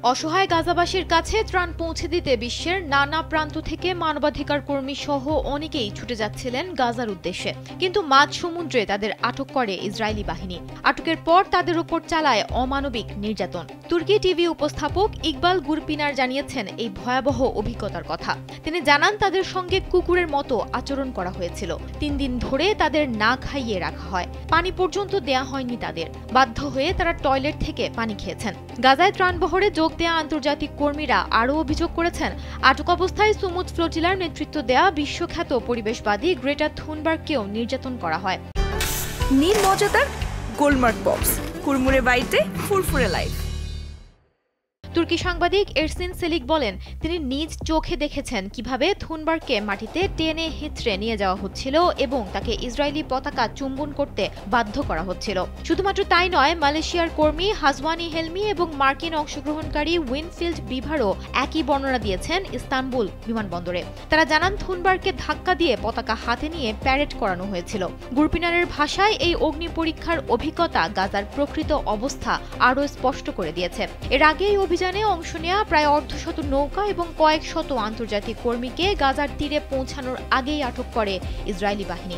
অসহায় গাজাবাসীর কাছে ত্রাণ পৌঁছে দিতে বিশ্বের নানা প্রান্ত থেকে মানবাধিকার কর্মী সহ অনেকেই ছুটে যাচ্ছিলেন গাজার উদ্দেশ্যে, কিন্তু মাঝ সমুদ্রে তাদের আটক করে ইসরায়েলি বাহিনী। আটকের পর তাদের উপর চালায় অমানবিক নির্যাতন। তুর্কি টিভি উপস্থাপক ইকবাল গুরপিনার জানিয়েছেন এই ভয়াবহ অভিজ্ঞতার কথা। তিনি জানান, তাদের সঙ্গে কুকুরের মতো আচরণ করা হয়েছিল। 3 দিন ধরে তাদের না খাইয়ে রাখা হয়, পানি পর্যন্ত দেয়া হয়নি তাদের। বাধ্য হয়ে তারা টয়লেট থেকে পানি খেয়েছেন। গাজায় ত্রাণবহরে যোগ দেয়া আন্তর্জাতিক কর্মীরা আরও অভিযোগ করেছেন, আটক অবস্থায় সুমুদ ফ্লোটিলার নেতৃত্ব দেয়া বিশ্বখ্যাত পরিবেশবাদী গ্রেটা থুনবার্গকেও নির্যাতন করা হয়। নীল মজাদার গোলমার্ক বক্স, কুরমুরে বাইটে ফুরফুরে লাইফ। তুর্কি সাংবাদিক এরসিন সেলিক বলেন, তিনি নিজ চোখে দেখেছেন কিভাবে থুনবার্গকে মাটিতে টেনে হেঁচড়ে নিয়ে যাওয়া হচ্ছিল এবং তাকে ইসরায়েলি পতাকা চুম্বন করতে বাধ্য করা হচ্ছিল। শুধুমাত্র তাই নয়, মালয়েশিয়ার কর্মী হাজওয়ানি হেলমি এবং মার্কিন অংশগ্রহণকারী উইনফিল্ড বিভারও একই বর্ণনা দিয়েছেন ইস্তানবুল বিমানবন্দরে। তারা জানান, থুনবার্গকে ধাক্কা দিয়ে পতাকা হাতে নিয়ে প্যারেড করানো হয়েছিল। গুরপিনারের ভাষায়, এই অগ্নি পরীক্ষার অভিজ্ঞতা গাজার প্রকৃত অবস্থা আরও স্পষ্ট করে দিয়েছে। এর আগে এই অভিযানে অংশ নেওয়া প্রায় অর্ধশত নৌকা এবং কয়েক শত আন্তর্জাতিক কর্মীকে গাজার তীরে পৌঁছানোর আগেই আটক করে ইসরায়েলি বাহিনী।